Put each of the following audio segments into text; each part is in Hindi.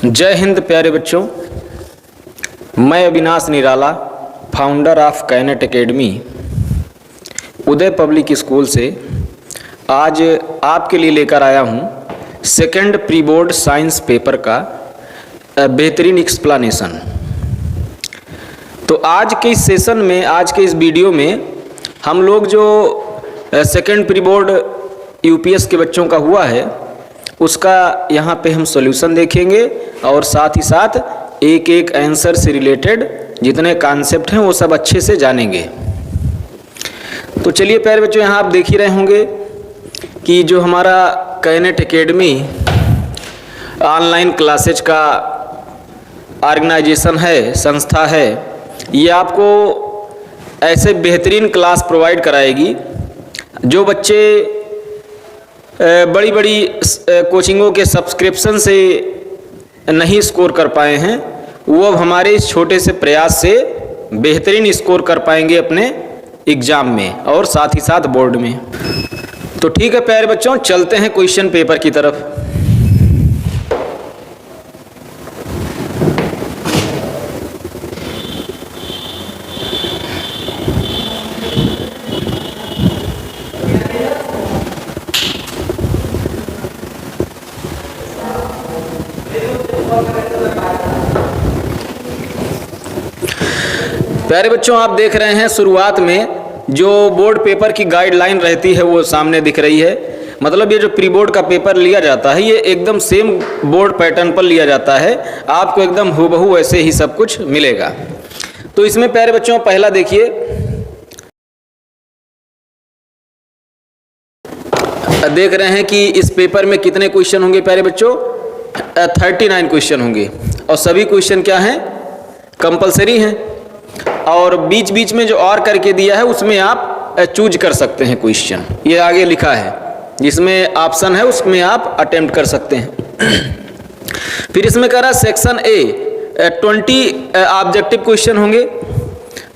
जय हिंद प्यारे बच्चों, मैं अविनाश निराला, फाउंडर ऑफ कैनेट एकेडमी, उदय पब्लिक स्कूल से आज आपके लिए लेकर आया हूँ second pre board science paper का बेहतरीन एक्सप्लेनेशन। तो आज के इस सेशन में, आज के इस वीडियो में हम लोग जो सेकंड प्री बोर्ड यूपीएस के बच्चों का हुआ है उसका यहाँ पे हम सॉल्यूशन देखेंगे और साथ ही साथ एक एक आंसर से रिलेटेड जितने कॉन्सेप्ट हैं वो सब अच्छे से जानेंगे। तो चलिए प्यारे बच्चों, यहाँ आप देख ही रहे होंगे कि जो हमारा कैनेट एकेडमी ऑनलाइन क्लासेज का ऑर्गेनाइजेशन है, संस्था है, ये आपको ऐसे बेहतरीन क्लास प्रोवाइड कराएगी जो बच्चे बड़ी बड़ी कोचिंगों के सब्सक्रिप्शन से नहीं स्कोर कर पाए हैं, वो अब हमारे इस छोटे से प्रयास से बेहतरीन स्कोर कर पाएंगे अपने एग्ज़ाम में और साथ ही साथ बोर्ड में। तो ठीक है प्यारे बच्चों, चलते हैं क्वेश्चन पेपर की तरफ। प्यारे बच्चों, आप देख रहे हैं शुरुआत में जो बोर्ड पेपर की गाइडलाइन रहती है वो सामने दिख रही है। मतलब ये जो प्री बोर्ड का पेपर लिया जाता है ये एकदम सेम बोर्ड पैटर्न पर लिया जाता है, आपको एकदम हूबहू वैसे ही सब कुछ मिलेगा। तो इसमें प्यारे बच्चों पहला देखिए, देख रहे हैं कि इस पेपर में कितने क्वेश्चन होंगे प्यारे बच्चों, 39 क्वेश्चन होंगे और सभी क्वेश्चन क्या हैं, कंपलसरी हैं। और बीच बीच में जो और करके दिया है उसमें आप चूज कर सकते हैं क्वेश्चन, ये आगे लिखा है, जिसमें ऑप्शन है उसमें आप अटेम्प्ट कर सकते हैं। फिर इसमें कह रहा है सेक्शन ए 20 ऑब्जेक्टिव क्वेश्चन होंगे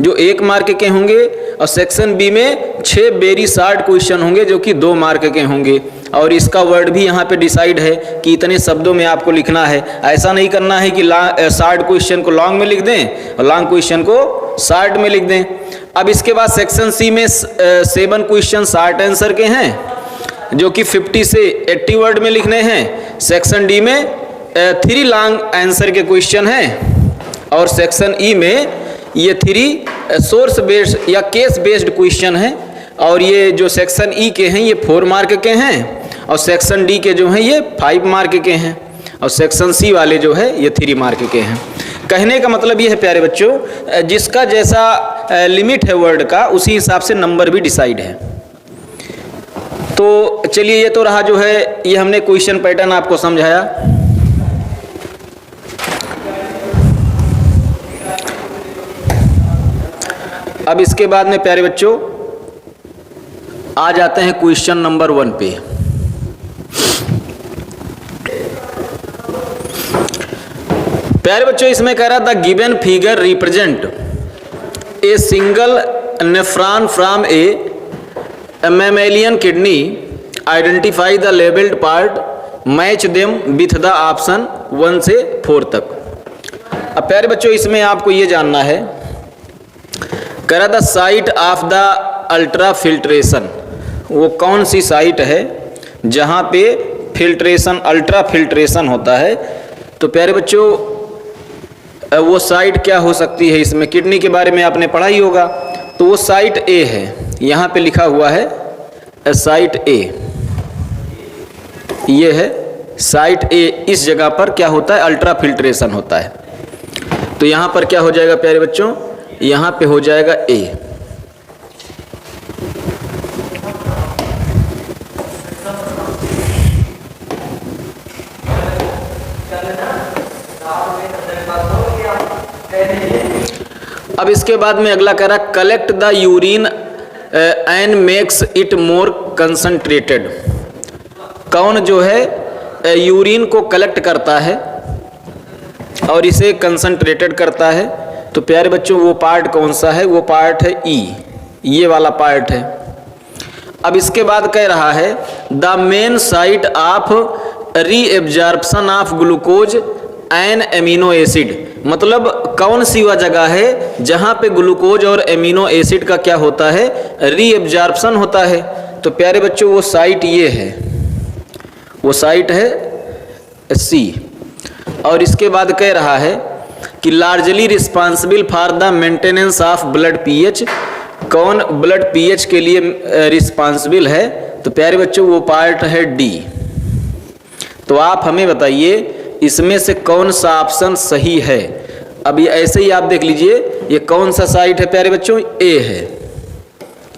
जो 1 मार्क के होंगे और सेक्शन बी में 6 वेरी शॉर्ट क्वेश्चन होंगे जो कि 2 मार्क के होंगे। और इसका वर्ड भी यहाँ पे डिसाइड है कि इतने शब्दों में आपको लिखना है, ऐसा नहीं करना है कि शॉर्ट क्वेश्चन को लॉन्ग में लिख दें और लॉन्ग क्वेश्चन को शॉर्ट में लिख दें। अब इसके बाद सेक्शन सी में 7 क्वेश्चन शॉर्ट आंसर के हैं जो कि 50 से 80 वर्ड में लिखने हैं। सेक्शन डी में 3 लॉन्ग आंसर के क्वेश्चन हैं और सेक्शन ई में ये 3 सोर्स बेस्ड या केस बेस्ड क्वेश्चन हैं। और ये जो सेक्शन ई के हैं ये 4 मार्क के हैं और सेक्शन डी के जो हैं ये 5 मार्क के हैं और सेक्शन सी वाले जो है ये 3 मार्क के हैं। कहने का मतलब ये है प्यारे बच्चों, जिसका जैसा लिमिट है वर्ड का उसी हिसाब से नंबर भी डिसाइड है। तो चलिए, ये तो रहा जो है, ये हमने क्वेश्चन पैटर्न आपको समझाया। अब इसके बाद में प्यारे बच्चों आ जाते हैं क्वेश्चन नंबर 1 पे। प्यारे बच्चों इसमें कह रहा था given figure represent a single nephron from A mammalian kidney, identify the labelled part, match them with the option 1 से 4 तक। अब प्यारे बच्चों इसमें आपको ये जानना है, कह रहा था site of the ultra filtration, वो कौन सी साइट है जहाँ पे फिल्ट्रेशन, अल्ट्रा फिल्ट्रेशन होता है। तो प्यारे बच्चों वो साइट क्या हो सकती है, इसमें किडनी के बारे में आपने पढ़ा ही होगा। तो वो साइट ए है, यहाँ पे लिखा हुआ है साइट ए, ये है साइट ए। इस जगह पर क्या होता है, अल्ट्रा फिल्ट्रेशन होता है। तो यहाँ पर क्या हो जाएगा प्यारे बच्चों, यहाँ पे हो जाएगा ए। अब इसके बाद में अगला कह रहा collect the urine and makes it more concentrated. कौन जो है यूरिन को कलेक्ट करता है और इसे कंसंट्रेटेड करता है। तो प्यारे बच्चों वो पार्ट कौन सा है, वो पार्ट है ई, ये वाला पार्ट है। अब इसके बाद कह रहा है the main site of reabsorption of glucose and amino acid, मतलब कौन सी वह जगह है जहां पे ग्लूकोज और एमिनो एसिड का क्या होता है, रीएब्जॉर्प्शन होता है। तो प्यारे बच्चों वो साइट ये है, वो साइट है सी। और इसके बाद कह रहा है कि largely responsible for the maintenance of blood pH, कौन ब्लड पीएच के लिए रिस्पॉन्सिबल है, तो प्यारे बच्चों वो पार्ट है डी। तो आप हमें बताइए इसमें से कौन सा ऑप्शन सही है। अब ये ऐसे ही आप देख लीजिए, ये कौन सा साइट है प्यारे बच्चों, ए है।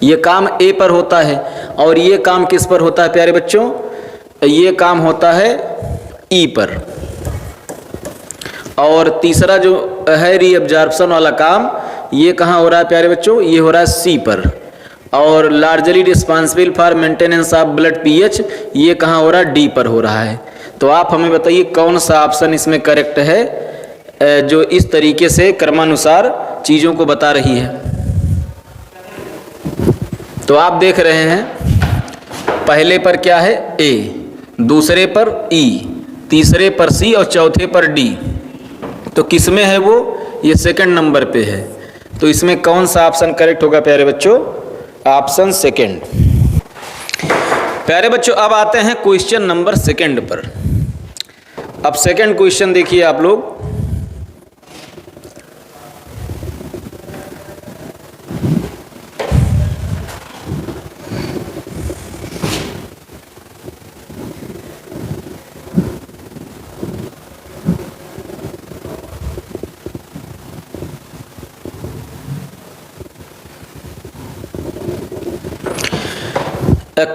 ये काम ए पर होता है और ये काम किस पर होता है प्यारे बच्चों, ये काम होता है ई पर। और तीसरा जो है रीअब्जॉर्प्शन वाला काम, ये कहाँ हो रहा है प्यारे बच्चों, ये हो रहा है सी पर। और largely responsible for maintenance of blood pH, ये कहाँ हो रहा है, डी पर हो रहा है। तो आप हमें बताइए कौन सा ऑप्शन इसमें करेक्ट है जो इस तरीके से क्रमानुसार चीज़ों को बता रही है। तो आप देख रहे हैं पहले पर क्या है ए, दूसरे पर ई, तीसरे पर सी और चौथे पर डी। तो किस में है वो, ये सेकंड नंबर पे है। तो इसमें कौन सा ऑप्शन करेक्ट होगा प्यारे बच्चों, ऑप्शन सेकंड। प्यारे बच्चों अब आते हैं क्वेश्चन नंबर सेकंड पर। अब सेकंड क्वेश्चन देखिए आप लोग।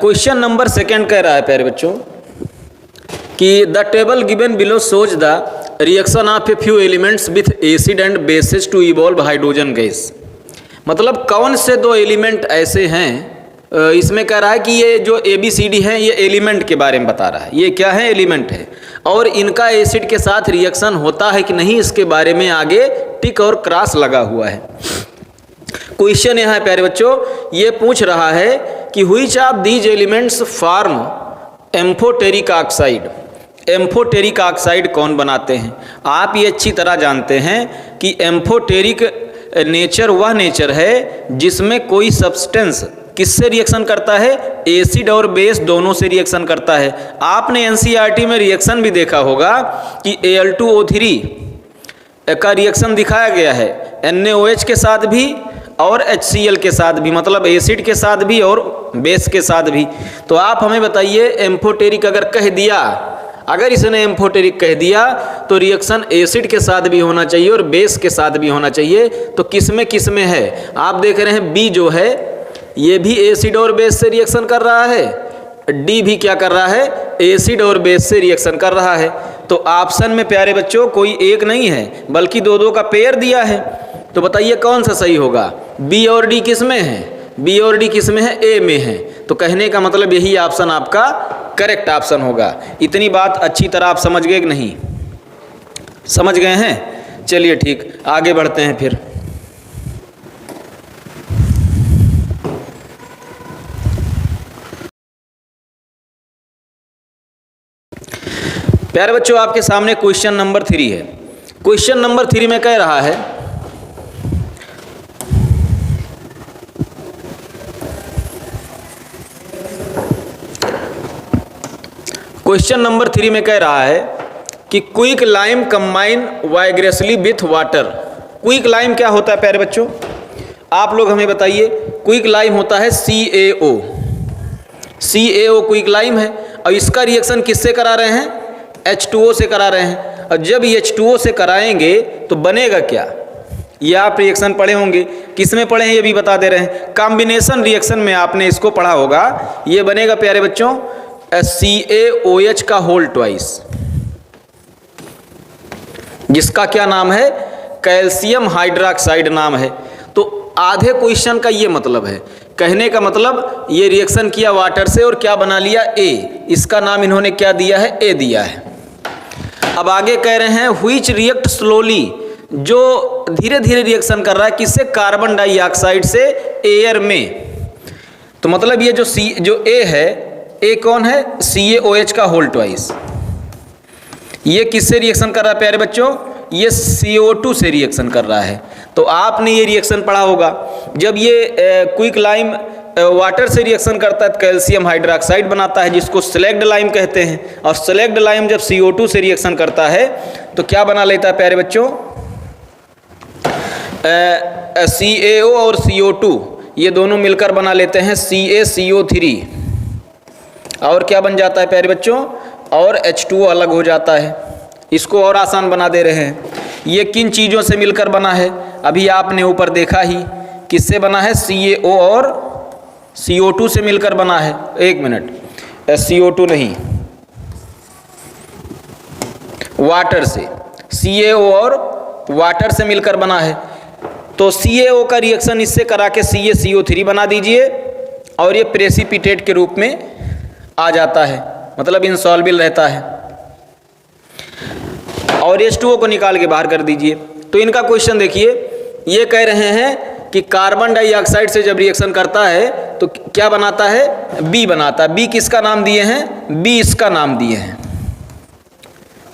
क्वेश्चन नंबर सेकंड कह रहा है प्यारे बच्चों कि the table given below shows the reaction of a few elements with acid and bases to evolve hydrogen gas. मतलब कौन से दो एलिमेंट ऐसे हैं, इसमें कह रहा है कि ये जो ABCD है ये एलिमेंट के बारे में बता रहा है, ये क्या है, एलिमेंट है, और इनका एसिड के साथ रिएक्शन होता है कि नहीं, इसके बारे में आगे टिक और क्रॉस लगा हुआ है। क्वेश्चन यहाँ है प्यारे बच्चों, ये पूछ रहा है कि which of these elements form amphoteric oxide. Amphoteric oxide कौन बनाते हैं। आप ये अच्छी तरह जानते हैं कि एम्फोटेरिक नेचर वह नेचर है जिसमें कोई सब्सटेंस किससे रिएक्शन करता है, एसिड और बेस दोनों से रिएक्शन करता है। आपने एनसीईआरटी में रिएक्शन भी देखा होगा कि Al2O3 का रिएक्शन दिखाया गया है NaOH के साथ भी और HCl के साथ भी, मतलब एसिड के साथ भी और बेस के साथ भी। तो आप हमें बताइए एम्फोटेरिक अगर कह दिया, अगर इसने एम्फोटेरिक कह दिया तो रिएक्शन एसिड के साथ भी होना चाहिए और बेस के साथ भी होना चाहिए। तो किस में है, आप देख रहे हैं बी जो है ये भी एसिड और बेस से रिएक्शन कर रहा है, डी भी क्या कर रहा है, एसिड और बेस से रिएक्शन कर रहा है। तो ऑप्शन में प्यारे बच्चों कोई एक नहीं है बल्कि दो दो का पेयर दिया है। तो बताइए कौन सा सही होगा, बी और डी किस में है, बी और डी किस में है, ए में है। तो कहने का मतलब यही ऑप्शन आपका करेक्ट ऑप्शन होगा। इतनी बात अच्छी तरह आप समझ गए कि नहीं, समझ गए हैं। चलिए ठीक, आगे बढ़ते हैं फिर। प्यारे बच्चों आपके सामने क्वेश्चन नंबर 3 है। क्वेश्चन नंबर 3 में कह रहा है क्वेश्चन नंबर 3 में कह रहा है कि quick lime combine vigorously with water. Quick lime क्या होता है प्यारे बच्चों, आप लोग हमें बताइए। क्विक लाइम होता है CaO, CaO क्विक लाइम है और इसका रिएक्शन किससे करा रहे हैं, H2O से करा रहे हैं। और जब H2O से कराएंगे तो बनेगा क्या, ये आप रिएक्शन पढ़े होंगे, किस में पढ़े हैं ये भी बता दे रहे हैं, कॉम्बिनेशन रिएक्शन में आपने इसको पढ़ा होगा। ये बनेगा प्यारे बच्चों CaOH का होल ट्वाइस, जिसका क्या नाम है, कैल्शियम हाइड्रोक्साइड नाम है। तो आधे क्वेश्चन का ये मतलब है, कहने का मतलब ये रिएक्शन किया वाटर से और क्या बना लिया, A, इसका नाम इन्होंने क्या दिया है, A दिया है। अब आगे कह रहे हैं व्हिच रिएक्ट स्लोली, जो धीरे धीरे रिएक्शन कर रहा है किससे, कार्बन डाइऑक्साइड से एयर में। तो मतलब ये जो A है, A कौन है, CaOH का होल ट्वाइस, ये किससे रिएक्शन कर रहा है प्यारे बच्चों? ये CO2 से रिएक्शन कर रहा है। तो आपने ये रिएक्शन पढ़ा होगा, जब ये क्विक लाइम वाटर से रिएक्शन करता है तो कैल्शियम हाइड्रोक्साइड बनाता है, जिसको स्लैग्ड लाइम कहते हैं। और स्लैग्ड लाइम जब CO2 से रिएक्शन करता है तो क्या बना लेता है प्यारे बच्चों? CaO और CO2 ये दोनों मिलकर बना लेते हैं CaCO3। और क्या बन जाता है प्यारे बच्चों? और H2O अलग हो जाता है। इसको और आसान बना दे रहे हैं। ये किन चीज़ों से मिलकर बना है? अभी आपने ऊपर देखा ही, किससे बना है? CaO और CO2 से मिलकर बना है। एक मिनट, CO2 नहीं, वाटर से, CaO और वाटर से मिलकर बना है। तो CaO का रिएक्शन इससे करा के CaCO3 बना दीजिए और ये प्रेसिपिटेट के रूप में आ जाता है, मतलब इनसॉल्युबल रहता है। और H2O को निकाल के बाहर कर दीजिए। तो इनका क्वेश्चन देखिए, ये कह रहे हैं कि कार्बन डाइऑक्साइड से जब रिएक्शन करता है तो क्या बनाता है? B बनाता है। B किसका नाम दिए हैं? B इसका नाम दिए हैं,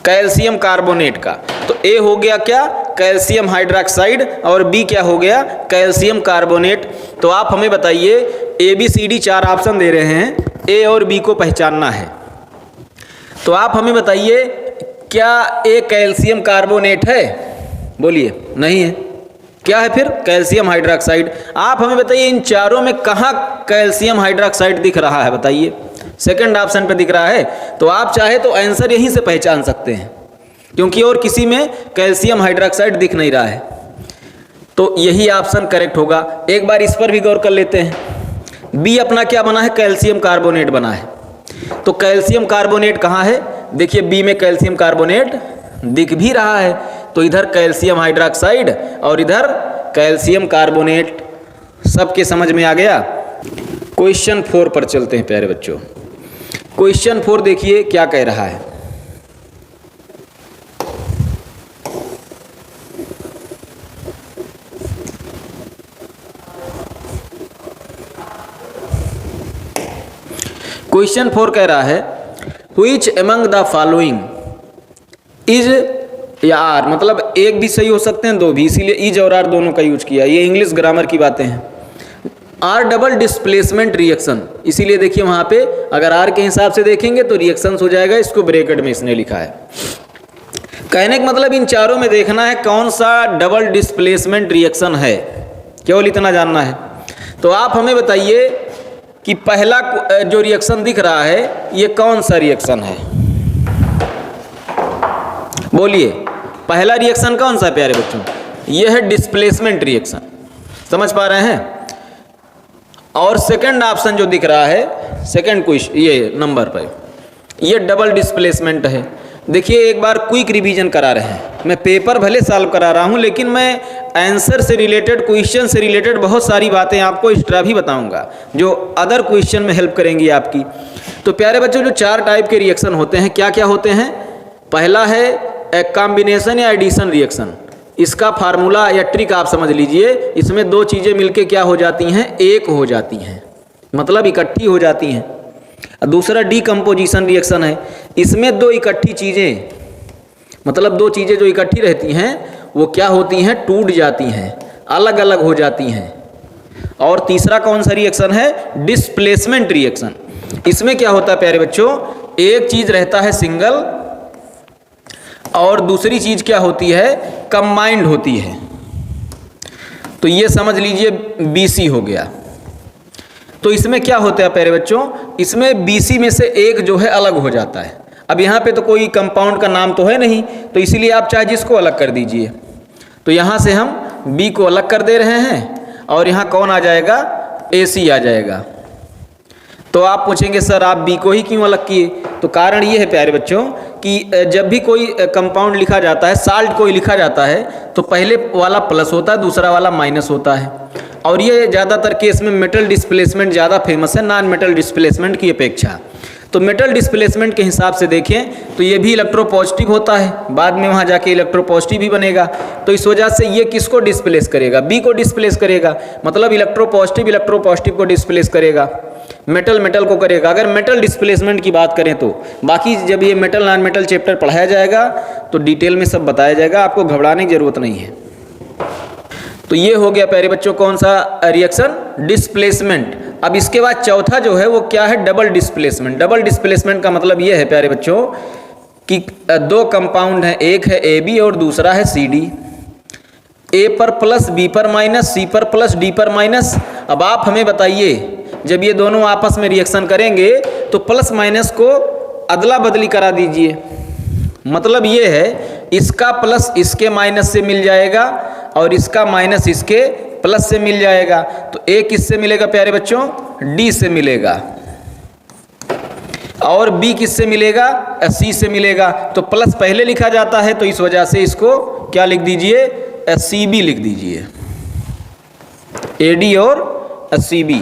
कैल्शियम कार्बोनेट का। तो A हो गया क्या? कैल्शियम हाइड्रोक्साइड, और B क्या हो गया? Calcium carbonate. तो आप हमें बताइए, ABCD 4 ऑप्शन दे रहे हैं, A और B को पहचानना है। तो आप हमें बताइए, क्या A कैल्शियम कार्बोनेट है? बोलिए, नहीं है। क्या है फिर? Calcium hydroxide. आप हमें बताइए, इन चारों में कहाँ कैल्शियम हाइड्रोक्साइड दिख रहा है? बताइए। सेकंड ऑप्शन पे दिख रहा है। तो आप चाहे तो आंसर यहीं से पहचान सकते हैं, क्योंकि और किसी में कैल्शियम हाइड्रोक्साइड दिख नहीं रहा है। तो यही ऑप्शन करेक्ट होगा। एक बार इस पर भी गौर कर लेते हैं। बी अपना क्या बना है? कैल्शियम कार्बोनेट बना है। तो कैल्शियम कार्बोनेट कहाँ है? देखिए, बी में कैल्शियम कार्बोनेट दिख भी रहा है। तो इधर कैल्शियम हाइड्रोक्साइड और इधर कैल्शियम कार्बोनेट। सबके समझ में आ गया? क्वेश्चन 4 पर चलते हैं प्यारे बच्चों। क्वेश्चन 4 देखिए क्या कह रहा है। क्वेश्चन 4 कह रहा है, which among the following is, या आर, मतलब एक भी सही हो सकते हैं, दो भी, इसीलिए इज और आर दोनों का यूज किया। ये इंग्लिश ग्रामर की बातें हैं। आर डबल डिस्प्लेसमेंट रिएक्शन, इसीलिए देखिए वहाँ पे अगर आर के हिसाब से देखेंगे तो रिएक्शंस हो जाएगा। इसको ब्रैकेट में इसने लिखा है। कहने का मतलब इन चारों में देखना है कौन सा डबल डिस्प्लेसमेंट रिएक्शन है, केवल इतना जानना है। तो आप हमें बताइए कि पहला जो रिएक्शन दिख रहा है ये कौन सा रिएक्शन है? बोलिए, पहला रिएक्शन कौन सा है प्यारे बच्चों? ये है डिस्प्लेसमेंट रिएक्शन। समझ पा रहे हैं? और सेकंड ऑप्शन जो दिख रहा है सेकंड क्वेश्चन, ये नंबर पर, ये डबल डिस्प्लेसमेंट है। देखिए, एक बार क्विक रिवीजन करा रहे हैं। मैं पेपर भले सॉल्व करा रहा हूँ, लेकिन मैं आंसर से रिलेटेड, क्वेश्चन से रिलेटेड बहुत सारी बातें आपको एक्स्ट्रा भी बताऊंगा जो अदर क्वेश्चन में हेल्प करेंगी आपकी। तो प्यारे बच्चों, जो 4 टाइप के रिएक्शन होते हैं, क्या क्या होते हैं? पहला है कॉम्बिनेशन या एडिशन रिएक्शन। इसका फार्मूला या ट्रिक आप समझ लीजिए। इसमें 2 चीज़ें मिलके क्या हो जाती हैं? एक हो जाती हैं, मतलब इकट्ठी हो जाती हैं। दूसरा डीकम्पोजिशन रिएक्शन है। इसमें 2 इकट्ठी चीज़ें, मतलब 2 चीज़ें जो इकट्ठी रहती हैं वो क्या होती हैं? टूट जाती हैं, अलग अलग हो जाती हैं। और तीसरा कौन सा रिएक्शन है? Displacement reaction. इसमें क्या होता है प्यारे बच्चों? एक चीज़ रहता है सिंगल और दूसरी चीज़ क्या होती है? कंबाइंड होती है। तो ये समझ लीजिए BC हो गया। तो इसमें क्या होता है प्यारे बच्चों? इसमें BC में से एक जो है अलग हो जाता है। अब यहाँ पे तो कोई कंपाउंड का नाम तो है नहीं, तो इसीलिए आप चाहे जिसको अलग कर दीजिए। तो यहाँ से हम B को अलग कर दे रहे हैं और यहाँ कौन आ जाएगा? AC आ जाएगा। तो आप पूछेंगे सर आप B को ही क्यों अलग किए? तो कारण ये है प्यारे बच्चों कि जब भी कोई कंपाउंड लिखा जाता है, साल्ट कोई लिखा जाता है, तो पहले वाला प्लस होता है, दूसरा वाला माइनस होता है। और ये ज़्यादातर केस में मेटल डिस्प्लेसमेंट ज़्यादा फेमस है नॉन मेटल डिस्प्लेसमेंट की अपेक्षा। तो मेटल डिस्प्लेसमेंट के हिसाब से देखें तो ये भी इलेक्ट्रोपॉजिटिव होता है, बाद में वहाँ जाके इलेक्ट्रोपॉजिटिव भी बनेगा। तो इस वजह से ये किसको डिस्प्लेस करेगा? B को डिस्प्लेस करेगा, मतलब इलेक्ट्रोपॉजिटिव को डिस्प्लेस करेगा। मेटल मेटल को करेगा। अगर मेटल डिस्प्लेसमेंट की बात करें तो बाकी जब ये मेटल नॉन मेटल चैप्टर पढ़ाया जाएगा तो डिटेल में सब बताया जाएगा, आपको घबराने की ज़रूरत नहीं है। तो ये हो गया प्यारे बच्चों कौन सा रिएक्शन, डिस्प्लेसमेंट। अब इसके बाद चौथा जो है वो क्या है, डबल डिस्प्लेसमेंट। डबल डिस्प्लेसमेंट का मतलब ये है प्यारे बच्चों कि दो कंपाउंड हैं, एक है AB और दूसरा है CD। A पर प्लस, B पर माइनस, C पर प्लस, D पर माइनस। अब आप हमें बताइए, जब ये दोनों आपस में रिएक्शन करेंगे तो प्लस माइनस को अदला बदली करा दीजिए। मतलब ये है इसका प्लस इसके माइनस से मिल जाएगा और इसका माइनस इसके प्लस से मिल जाएगा। तो A किससे मिलेगा प्यारे बच्चों, D से मिलेगा, और B किससे मिलेगा, C से मिलेगा। तो प्लस पहले लिखा जाता है तो इस वजह से इसको क्या लिख दीजिए, CB लिख दीजिए, AD और CB।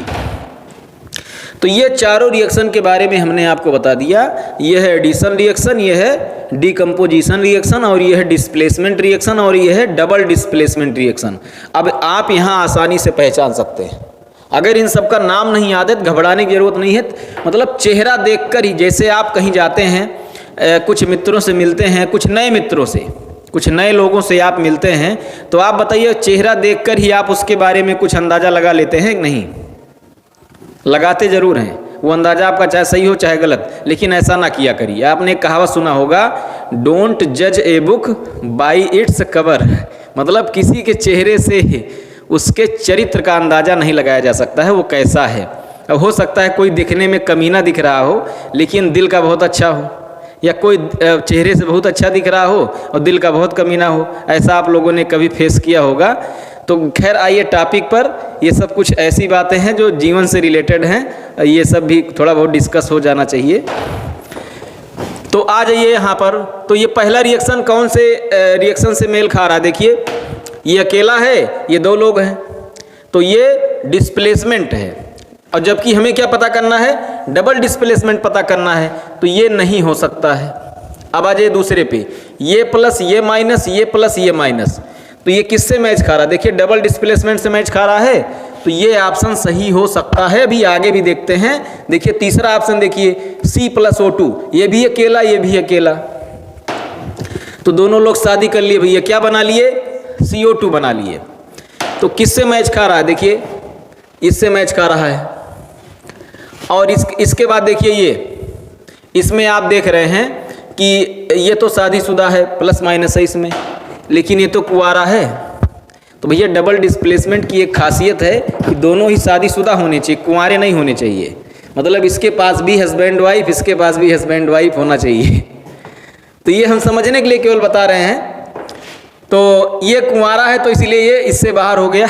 तो ये चारों रिएक्शन के बारे में हमने आपको बता दिया। ये है एडिशन रिएक्शन, ये है डिकम्पोजिशन रिएक्शन, और ये है डिस्प्लेसमेंट रिएक्शन, और ये है डबल डिस्प्लेसमेंट रिएक्शन। अब आप यहाँ आसानी से पहचान सकते हैं। अगर इन सब का नाम नहीं याद है तो घबराने की ज़रूरत नहीं है। मतलब चेहरा देखकर ही, जैसे आप कहीं जाते हैं, कुछ मित्रों से मिलते हैं, कुछ नए मित्रों से, कुछ नए लोगों से आप मिलते हैं, तो आप बताइए चेहरा देखकर ही आप उसके बारे में कुछ अंदाज़ा लगा लेते हैं कि नहीं? लगाते ज़रूर हैं। वो अंदाज़ा आपका चाहे सही हो चाहे गलत, लेकिन ऐसा ना किया करिए। आपने एक कहावत सुना होगा, डोंट जज a book by its cover. मतलब किसी के चेहरे से उसके चरित्र का अंदाज़ा नहीं लगाया जा सकता है, वो कैसा है। अब हो सकता है कोई दिखने में कमीना दिख रहा हो लेकिन दिल का बहुत अच्छा हो, या कोई चेहरे से बहुत अच्छा दिख रहा हो और दिल का बहुत कमीना हो। ऐसा आप लोगों ने कभी फेस किया होगा। तो खैर आइए टॉपिक पर। ये सब कुछ ऐसी बातें हैं जो जीवन से रिलेटेड हैं, ये सब भी थोड़ा बहुत डिस्कस हो जाना चाहिए। तो आ जाइए यहाँ पर। तो ये पहला रिएक्शन कौन से रिएक्शन से मेल खा रहा है? देखिए ये अकेला है, ये दो लोग हैं, तो ये डिस्प्लेसमेंट है। और जबकि हमें क्या पता करना है, डबल डिस्प्लेसमेंट पता करना है, तो ये नहीं हो सकता है। अब आ जाइए दूसरे पे, ये प्लस ये माइनस, ये प्लस ये माइनस, तो ये किससे मैच खा रहा है? देखिए डबल डिस्प्लेसमेंट से मैच खा रहा है, तो ये ऑप्शन सही हो सकता है। अभी आगे भी देखते हैं। देखिए तीसरा ऑप्शन देखिए, C + O2, ये भी अकेला ये भी अकेला, तो दोनों लोग शादी कर लिए भैया, क्या बना लिए? CO2 बना लिए। तो किससे मैच खा रहा है? देखिए इससे मैच खा रहा है। और इसके बाद देखिए ये, इसमें आप देख रहे हैं कि ये तो शादीशुदा है, प्लस माइनस है इसमें, लेकिन ये तो कुंवारा है। तो भैया डबल डिस्प्लेसमेंट की एक खासियत है कि दोनों ही शादीशुदा होने चाहिए, कुंवारे नहीं होने चाहिए। मतलब इसके पास भी हस्बैंड वाइफ, इसके पास भी हस्बैंड वाइफ होना चाहिए। तो ये हम समझने के लिए केवल बता रहे हैं। तो ये कुंवारा है तो इसलिए ये इससे बाहर हो गया।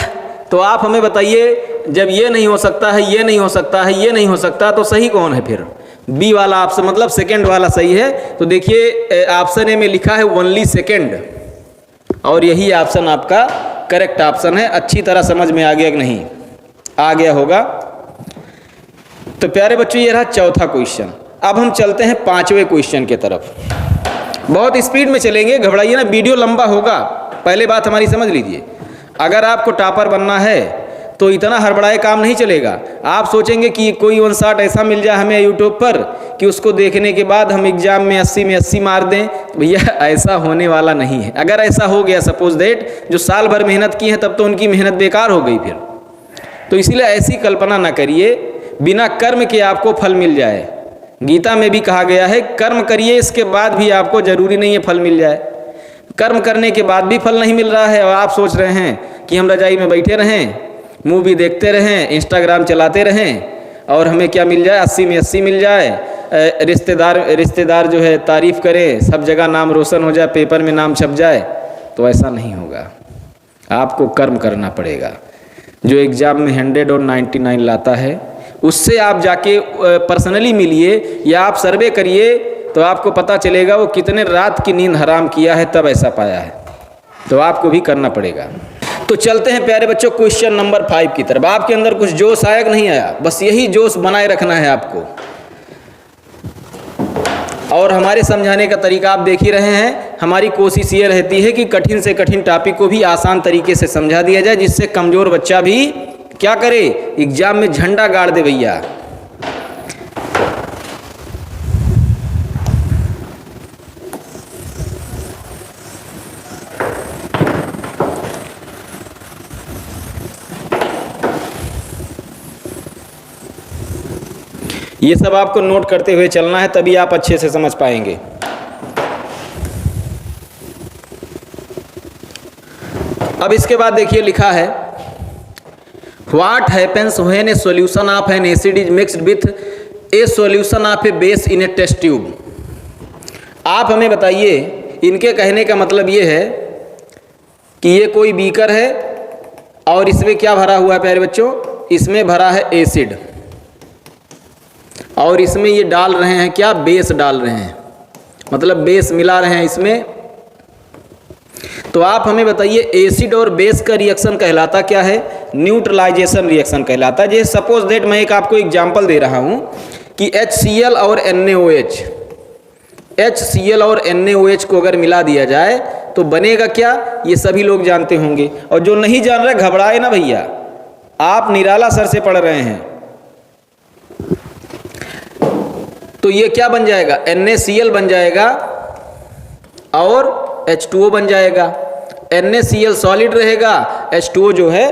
तो आप हमें बताइए, जब ये नहीं हो सकता है, ये नहीं हो सकता है, ये नहीं हो सकता, तो सही कौन है फिर? बी वाला ऑप्शन, मतलब सेकंड वाला सही है। तो देखिए ऑप्शन ए में लिखा है ओनली सेकंड, और यही ऑप्शन आपका करेक्ट ऑप्शन है। अच्छी तरह समझ में आ गया कि नहीं? आ गया होगा। तो प्यारे बच्चों ये रहा चौथा क्वेश्चन। अब हम चलते हैं पांचवें क्वेश्चन की तरफ। बहुत स्पीड में चलेंगे, घबराइए ना, वीडियो लंबा होगा। पहले बात हमारी समझ लीजिए, अगर आपको टॉपर बनना है तो इतना हड़बड़ाए काम नहीं चलेगा। आप सोचेंगे कि कोई वन शॉट ऐसा मिल जाए हमें यूट्यूब पर कि उसको देखने के बाद हम एग्जाम में 80 में 80 मार दें, भैया ऐसा होने वाला नहीं है। अगर ऐसा हो गया, सपोज दैट जो साल भर मेहनत की है तब तो उनकी मेहनत बेकार हो गई फिर। तो इसीलिए ऐसी कल्पना ना करिए बिना कर्म के आपको फल मिल जाए। गीता में भी कहा गया है कर्म करिए, इसके बाद भी आपको जरूरी नहीं है फल मिल जाए। कर्म करने के बाद भी फल नहीं मिल रहा है और आप सोच रहे हैं कि हम रजाई में बैठे रहें, मूवी देखते रहें, इंस्टाग्राम चलाते रहें और हमें क्या मिल जाए, 80 में 80 मिल जाए, रिश्तेदार जो है तारीफ़ करें, सब जगह नाम रोशन हो जाए, पेपर में नाम छप जाए। तो ऐसा नहीं होगा। आपको कर्म करना पड़ेगा। जो एग्ज़ाम में 100 और 99 लाता है उससे आप जाके पर्सनली मिलिए या आप सर्वे करिए, तो आपको पता चलेगा वो कितने रात की नींद हराम किया है तब ऐसा पाया है। तो आपको भी करना पड़ेगा। तो चलते हैं प्यारे बच्चों क्वेश्चन नंबर 5 की तरफ। आपके अंदर कुछ जोश आया कि नहीं आया? बस यही जोश बनाए रखना है आपको। और हमारे समझाने का तरीका आप देख ही रहे हैं। हमारी कोशिश ये रहती है कि कठिन से कठिन टॉपिक को भी आसान तरीके से समझा दिया जाए, जिससे कमज़ोर बच्चा भी क्या करे, एग्जाम में झंडा गाड़ दे भैया। ये सब आपको नोट करते हुए चलना है, तभी आप अच्छे से समझ पाएंगे। अब इसके बाद देखिए लिखा है, what happens when a solution of an acid is mixed with a solution of a base in a test tube. आप हमें बताइए, इनके कहने का मतलब ये है कि ये कोई बीकर है और इसमें क्या भरा हुआ है प्यारे बच्चों, इसमें भरा है एसिड और इसमें ये डाल रहे हैं क्या, बेस डाल रहे हैं, मतलब बेस मिला रहे हैं इसमें। तो आप हमें बताइए एसिड और बेस का रिएक्शन कहलाता क्या है, न्यूट्रलाइजेशन रिएक्शन कहलाता है। जैसे सपोज दैट मैं एक आपको एग्जांपल दे रहा हूं कि HCl और NaOH, HCl और NaOH को अगर मिला दिया जाए तो बनेगा क्या, ये सभी लोग जानते होंगे। और जो नहीं जान रहे घबराए ना भैया, आप निराला सर से पढ़ रहे हैं। तो ये क्या बन जाएगा, NaCl बन जाएगा और H2O बन जाएगा। NaCl सॉलिड रहेगा, H2O जो है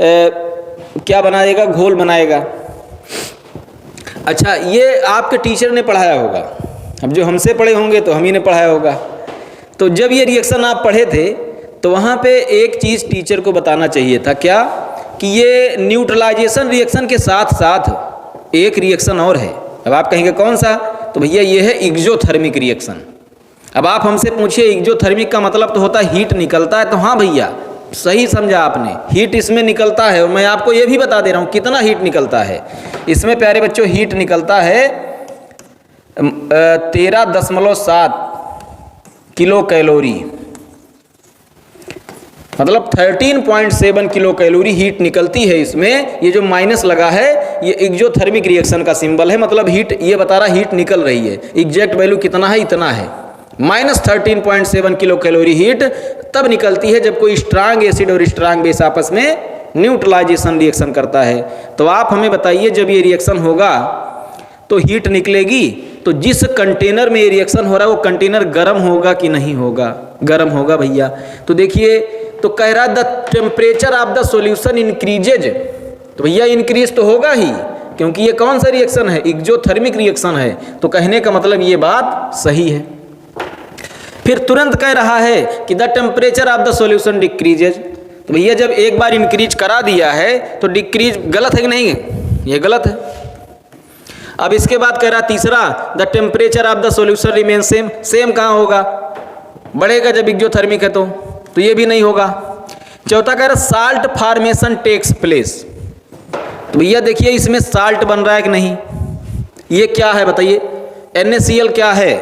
क्या बनाएगा, घोल बनाएगा। अच्छा, ये आपके टीचर ने पढ़ाया होगा, अब जो हमसे पढ़े होंगे तो हम ही ने पढ़ाया होगा। तो जब ये रिएक्शन आप पढ़े थे तो वहाँ पे एक चीज़ टीचर को बताना चाहिए था, क्या, कि ये न्यूट्रलाइजेशन रिएक्शन के साथ साथ एक रिएक्शन और है। अब आप कहेंगे कौन सा, तो भैया ये है एक्सोथर्मिक रिएक्शन। अब आप हमसे पूछिए एक्सोथर्मिक का मतलब तो होता है हीट निकलता है, तो हाँ भैया सही समझा आपने, हीट इसमें निकलता है। और मैं आपको ये भी बता दे रहा हूँ कितना हीट निकलता है इसमें प्यारे बच्चों। हीट निकलता है 13.7 किलो कैलोरी, मतलब 13.7 किलो कैलोरी हीट निकलती है इसमें। ये जो माइनस लगा है ये एक्सोथर्मिक रिएक्शन का सिंबल है, मतलब हीट ये बता रहा हीट निकल रही है। एग्जैक्ट वैल्यू कितना है, इतना है, -13.7 किलो कैलोरी हीट तब निकलती है जब कोई स्ट्रांग एसिड और स्ट्रांग बेस आपस में न्यूट्रलाइजेशन रिएक्शन करता है। तो आप हमें बताइए जब ये रिएक्शन होगा तो हीट निकलेगी, तो जिस कंटेनर में ये रिएक्शन हो रहा है वो कंटेनर गर्म होगा कि नहीं होगा, गर्म होगा भैया। तो देखिए, तो कह रहा the temperature of the solution increases, तो भैया इंक्रीज तो होगा ही, क्योंकि ये कौन सा रिएक्शन है, एक्सोथर्मिक रिएक्शन है। तो कहने का मतलब ये बात सही है। फिर तुरंत कह रहा है कि the temperature of the solution decreases, तो भैया जब एक बार इंक्रीज करा दिया है तो डिक्रीज गलत है कि नहीं, ये गलत है। अब इसके बाद कह रहा तीसरा, the temperature of the solution remain same, same कहाँ होगा, बढ़ेगा जब एक्सोथर्मिक है तो ये भी नहीं होगा। चौथा कह रहा साल्ट फॉर्मेशन टेक्स प्लेस, तो भैया देखिए इसमें साल्ट बन रहा है कि नहीं, ये क्या है बताइए, NaCl क्या है,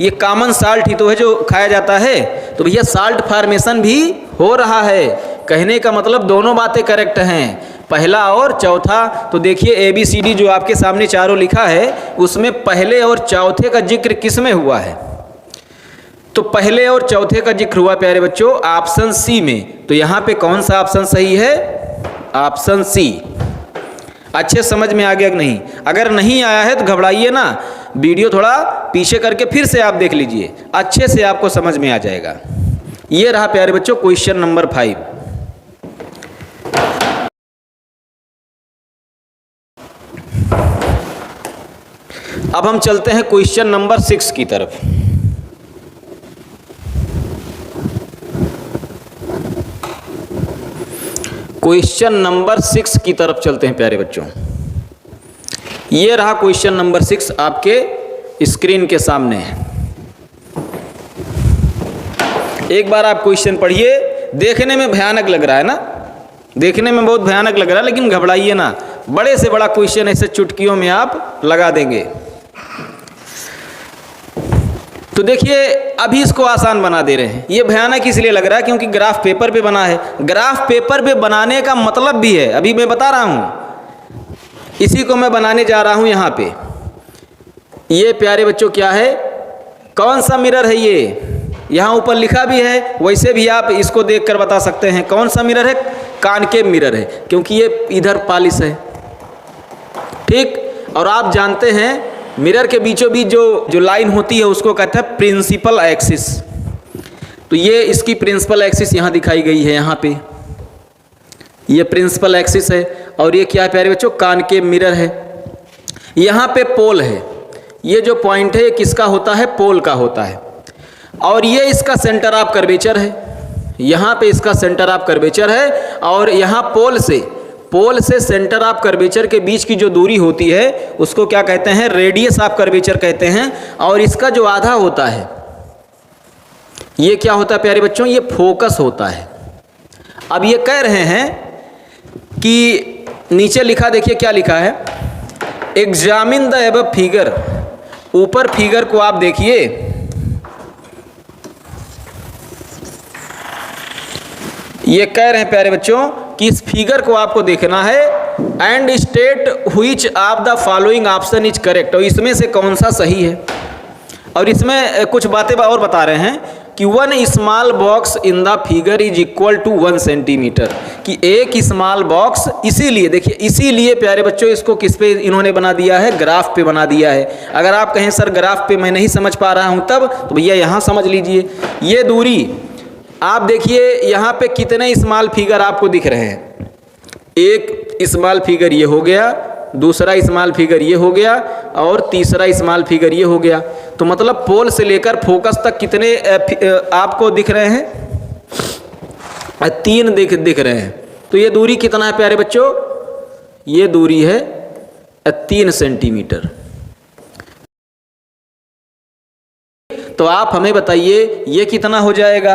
ये कॉमन साल्ट ही तो है जो खाया जाता है। तो भैया साल्ट फॉर्मेशन भी हो रहा है। कहने का मतलब दोनों बातें करेक्ट हैं, पहला और चौथा। तो देखिए ABCD जो आपके सामने चारों लिखा है उसमें पहले और चौथे का जिक्र किस में हुआ है, तो पहले और चौथे का जिक्र हुआ प्यारे बच्चों ऑप्शन सी में। तो यहाँ पे कौन सा ऑप्शन सही है, ऑप्शन सी। अच्छे समझ में आ गया कि नहीं, अगर नहीं आया है तो घबराइए ना, वीडियो थोड़ा पीछे करके फिर से आप देख लीजिए, अच्छे से आपको समझ में आ जाएगा। ये रहा प्यारे बच्चों क्वेश्चन नंबर 5। अब हम चलते हैं क्वेश्चन नंबर 6 की तरफ। क्वेश्चन नंबर 6 की तरफ चलते हैं प्यारे बच्चों। ये रहा क्वेश्चन नंबर 6 आपके स्क्रीन के सामने है। एक बार आप क्वेश्चन पढ़िए, देखने में भयानक लग रहा है ना, देखने में बहुत भयानक लग रहा है, लेकिन घबराइए ना, बड़े से बड़ा क्वेश्चन ऐसे चुटकियों में आप लगा देंगे। तो देखिए अभी इसको आसान बना दे रहे हैं। ये भयानक इसलिए लग रहा है क्योंकि ग्राफ पेपर पे बना है। ग्राफ पेपर पे बनाने का मतलब भी है, अभी मैं बता रहा हूँ, इसी को मैं बनाने जा रहा हूँ। यहाँ पे ये प्यारे बच्चों क्या है, कौन सा मिरर है, ये यहाँ ऊपर लिखा भी है, वैसे भी आप इसको देखकर बता सकते हैं कौन सा मिरर है, कॉनकेव मिरर है, क्योंकि ये इधर पॉलिश है, ठीक। और आप जानते हैं मिरर के बीचों बीच जो लाइन होती है उसको कहते हैं प्रिंसिपल एक्सिस। तो ये इसकी प्रिंसिपल एक्सिस यहाँ दिखाई गई है, यहाँ पे ये प्रिंसिपल एक्सिस है। और ये क्या है प्यारे बच्चों, कॉनकेव मिरर है। यहाँ पे पोल है, ये जो पॉइंट है ये किसका होता है? पोल का होता है। और ये इसका सेंटर ऑफ कर्वेचर है, यहाँ पे इसका सेंटर ऑफ कर्वेचर है। और यहाँ पोल से सेंटर ऑफ कर्वेचर के बीच की जो दूरी होती है उसको क्या कहते हैं? रेडियस ऑफ कर्वेचर कहते हैं। और इसका जो आधा होता है ये क्या होता है प्यारे बच्चों? ये फोकस होता है। अब ये कह रहे हैं कि नीचे लिखा, देखिए क्या लिखा है, एग्जामिन द अबव फिगर। ऊपर फिगर को आप देखिए, ये कह रहे हैं प्यारे बच्चों कि इस फिगर को आपको देखना है and state which of the following option is correct. और इसमें से कौन सा सही है। और इसमें कुछ बातें और बता रहे हैं कि 1 small box in the figure is equal to 1 centimetre, कि एक स्मॉल बॉक्स, इसीलिए देखिए, इसीलिए प्यारे बच्चों इसको किस पे इन्होंने बना दिया है? ग्राफ पे बना दिया है। अगर आप कहें सर ग्राफ पे मैं नहीं समझ पा रहा हूं तब, तो भैया यहाँ समझ लीजिए। ये दूरी आप देखिए, यहाँ पे कितने स्मॉल फिगर आपको दिख रहे हैं? एक स्मॉल फिगर ये हो गया, दूसरा स्मॉल फिगर ये हो गया, और तीसरा स्मॉल फिगर ये हो गया। तो मतलब पोल से लेकर फोकस तक कितने आपको दिख रहे हैं? 3 दिख रहे हैं। तो ये दूरी कितना है प्यारे बच्चों? ये दूरी है 3 सेंटीमीटर। तो आप हमें बताइए ये कितना हो जाएगा?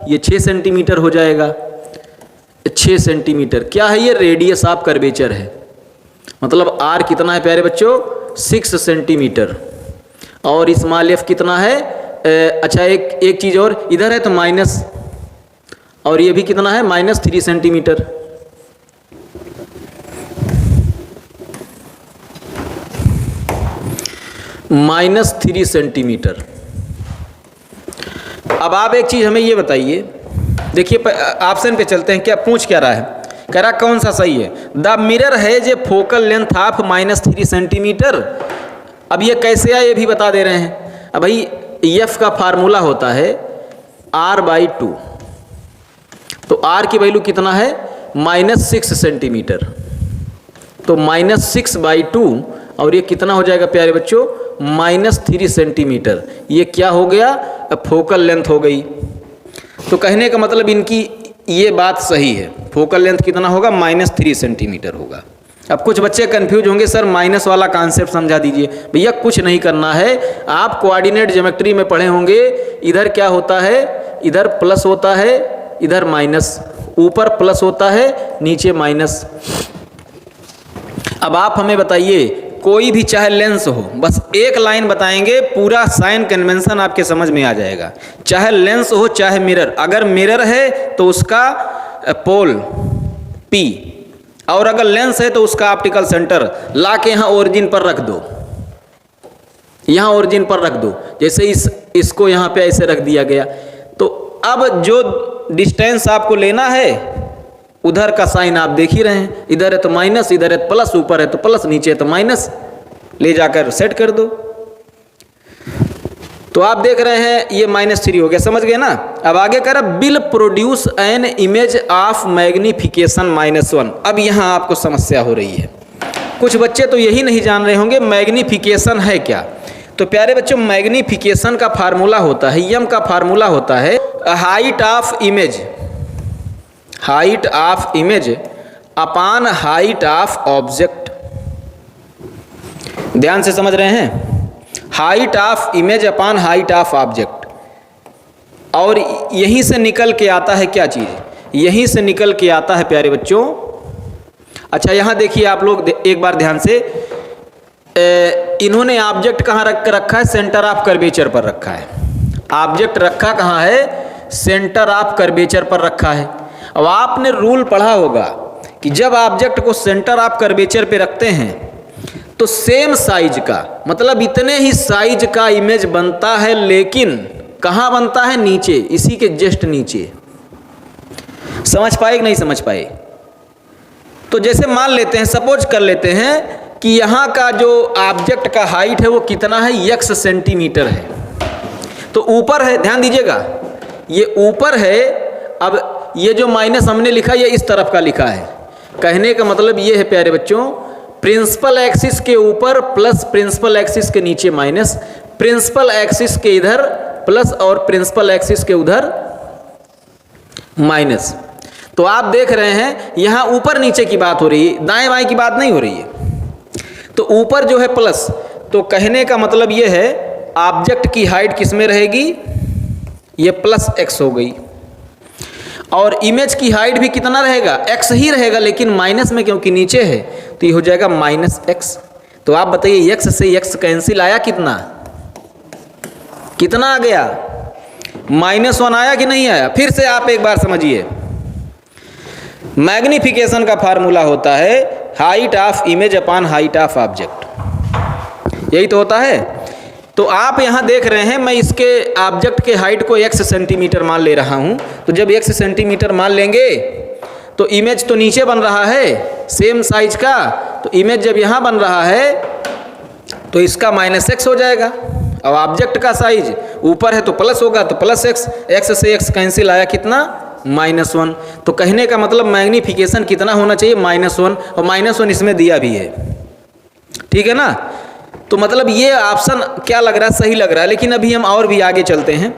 ये 6 सेंटीमीटर हो जाएगा। 6 सेंटीमीटर क्या है? ये रेडियस ऑफ कर्वेचर है। मतलब आर कितना है प्यारे बच्चों? 6 सेंटीमीटर। और स्मॉल एफ कितना है? अच्छा एक चीज़ और इधर है तो माइनस, और ये भी कितना है? -3 सेंटीमीटर। -3 सेंटीमीटर। अब आप एक चीज़ हमें ये बताइए, देखिए ऑप्शन पे चलते हैं, क्या पूछ क्या रहा है? कह रहा कौन सा सही है? द मिरर है जे फोकल लेंथ ऑफ -3 सेंटीमीटर। अब ये कैसे है ये भी बता दे रहे हैं। अब भाई एफ का फार्मूला होता है r/2, तो r की वैल्यू कितना है? -6 सेंटीमीटर। तो -6/2, और ये कितना हो जाएगा प्यारे बच्चों? -3 सेंटीमीटर। ये क्या हो गया? फोकल लेंथ हो गई। तो कहने का मतलब इनकी ये बात सही है, फोकल लेंथ कितना होगा? -3 सेंटीमीटर होगा। अब कुछ बच्चे कंफ्यूज होंगे, सर माइनस वाला कॉन्सेप्ट समझा दीजिए। भैया कुछ नहीं करना है, आप कोऑर्डिनेट ज्योमेट्री में पढ़े होंगे। इधर क्या होता है? इधर प्लस होता है, इधर माइनस, ऊपर प्लस होता है, नीचे माइनस। अब आप हमें बताइए, कोई भी चाहे लेंस हो, बस एक लाइन बताएंगे, पूरा साइन कन्वेंशन आपके समझ में आ जाएगा। चाहे लेंस हो चाहे मिरर, अगर मिरर है तो उसका पोल P, और अगर लेंस है तो उसका ऑप्टिकल सेंटर ला के यहाँ ओरिजिन पर रख दो, यहाँ ओरिजिन पर रख दो। जैसे इसको यहाँ पे ऐसे रख दिया गया। तो अब जो डिस्टेंस आपको लेना है उधर का साइन आप देख ही रहे हैं, इधर है तो माइनस, इधर है तो प्लस, ऊपर है तो प्लस, नीचे है तो माइनस, ले जाकर सेट कर दो। तो आप देख रहे हैं ये -3 हो गया, समझ गए ना। अब आगे कर will produce an image of magnification -1। अब यहाँ आपको समस्या हो रही है। कुछ बच्चे तो यही नहीं जान रहे होंगे मैग्निफिकेशन है क्या। तो प्यारे बच्चों, मैग्निफिकेशन का फार्मूला होता है, यम का फार्मूला होता है height of image, height of image upon height of object. ध्यान से समझ रहे हैं? Height of image upon height of object. और यहीं से निकल के आता है क्या चीज़? यहीं से निकल के आता है प्यारे बच्चों। अच्छा यहाँ देखिए आप लोग एक बार ध्यान से, इन्होंने ऑब्जेक्ट कहाँ रखा है? सेंटर ऑफ कर्वेचर पर रखा है। ऑब्जेक्ट रखा कहाँ है? सेंटर ऑफ कर्वेचर पर रखा है। अब आपने रूल पढ़ा होगा कि जब ऑब्जेक्ट को सेंटर ऑफ कर्वेचर पे रखते हैं तो सेम साइज का, मतलब इतने ही साइज का इमेज बनता है, लेकिन कहाँ बनता है? नीचे, इसी के जस्ट नीचे। समझ पाए कि नहीं समझ पाए? तो जैसे मान लेते हैं, सपोज कर लेते हैं कि यहाँ का जो ऑब्जेक्ट का हाइट है वो कितना है? x सेंटीमीटर है। तो ऊपर है, ध्यान दीजिएगा, ये ऊपर है। अब ये जो माइनस हमने लिखा ये इस तरफ का लिखा है। कहने का मतलब ये है प्यारे बच्चों, प्रिंसिपल एक्सिस के ऊपर प्लस, प्रिंसिपल एक्सिस के नीचे माइनस, प्रिंसिपल एक्सिस के इधर प्लस और प्रिंसिपल एक्सिस के उधर माइनस। तो आप देख रहे हैं यहाँ ऊपर नीचे की बात हो रही है, दाएं बाएं की बात नहीं हो रही है। तो ऊपर जो है प्लस, तो कहने का मतलब ये है ऑब्जेक्ट की हाइट किस में रहेगी, ये प्लस x हो गई, और इमेज की हाइट भी कितना रहेगा, x ही रहेगा, लेकिन माइनस में क्योंकि नीचे है तो ये हो जाएगा माइनस x। तो आप बताइए x से x कैंसिल आया, कितना कितना आ गया, -1 आया कि नहीं आया। फिर से आप एक बार समझिए, मैग्निफिकेशन का फार्मूला होता है height of image upon height of object, यही तो होता है। तो आप यहाँ देख रहे हैं मैं इसके ऑब्जेक्ट के हाइट को x सेंटीमीटर मान ले रहा हूँ। तो जब x सेंटीमीटर मान लेंगे तो इमेज तो नीचे बन रहा है सेम साइज का, तो इमेज जब यहाँ बन रहा है तो इसका -x हो जाएगा। अब ऑब्जेक्ट का साइज ऊपर है तो प्लस होगा, तो प्लस x से x कैंसिल आया, कितना, -1। तो कहने का मतलब मैग्निफिकेशन कितना होना चाहिए, -1, और -1 इसमें दिया भी है, ठीक है ना। तो मतलब ये ऑप्शन क्या लग रहा है, सही लग रहा है। लेकिन अभी हम और भी आगे चलते हैं।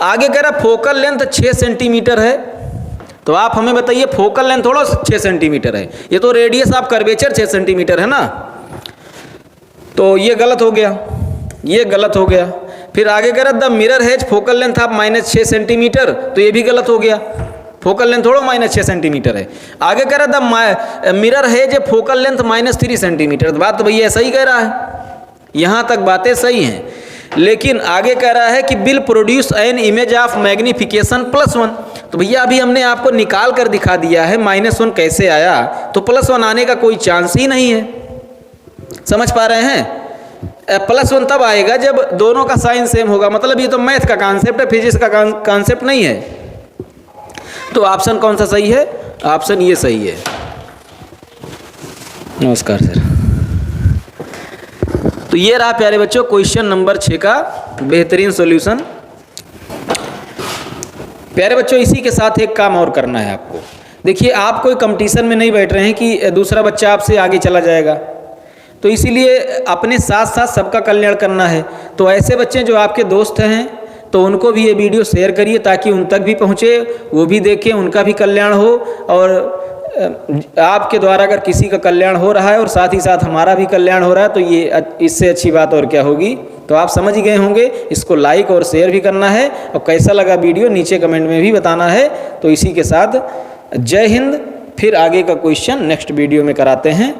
आगे कह रहा फोकल लेंथ 6 सेंटीमीटर है, तो आप हमें बताइए फोकल लेंथ थोड़ा 6 सेंटीमीटर है, ये तो रेडियस ऑफ कर्वेचर 6 सेंटीमीटर है ना। तो ये गलत हो गया, ये गलत हो गया। फिर आगे कह रहा the mirror has focal length of -6 centimetre, तो ये भी गलत हो गया, फोकल लेंथ थोड़ा -6 सेंटीमीटर है। आगे कह रहा the mirror has focal length -3 centimetre, तो बात तो भैया ऐसा ही कह रहा है, यहाँ तक बातें सही हैं। लेकिन आगे कह रहा है कि will produce an image of magnification +1, तो भैया अभी हमने आपको निकाल कर दिखा दिया है -1 कैसे आया, तो +1 आने का कोई चांस ही नहीं है। समझ पा रहे हैं, +1 तब आएगा जब दोनों का साइन सेम होगा, मतलब ये तो मैथ का कॉन्सेप्ट है, फिजिक्स का कॉन्सेप्ट नहीं है। तो ऑप्शन कौन सा सही है, ऑप्शन ये सही है। नमस्कार सर। तो ये रहा प्यारे बच्चों क्वेश्चन नंबर 6 का बेहतरीन सॉल्यूशन। प्यारे बच्चों इसी के साथ एक काम और करना है आपको। देखिए आप कोई कंपटीशन में नहीं बैठ रहे हैं कि दूसरा बच्चा आपसे आगे चला जाएगा, तो इसीलिए अपने साथ साथ सबका कल्याण करना है। तो ऐसे बच्चे जो आपके दोस्त हैं तो उनको भी ये वीडियो शेयर करिए ताकि उन तक भी पहुँचे, वो भी देखें, उनका भी कल्याण हो। और आपके द्वारा अगर किसी का कल्याण हो रहा है और साथ ही साथ हमारा भी कल्याण हो रहा है तो ये इससे अच्छी बात और क्या होगी। तो आप समझ ही गए होंगे, इसको लाइक और शेयर भी करना है, और कैसा लगा वीडियो नीचे कमेंट में भी बताना है। तो इसी के साथ जय हिंद, फिर आगे का क्वेश्चन नेक्स्ट वीडियो में कराते हैं।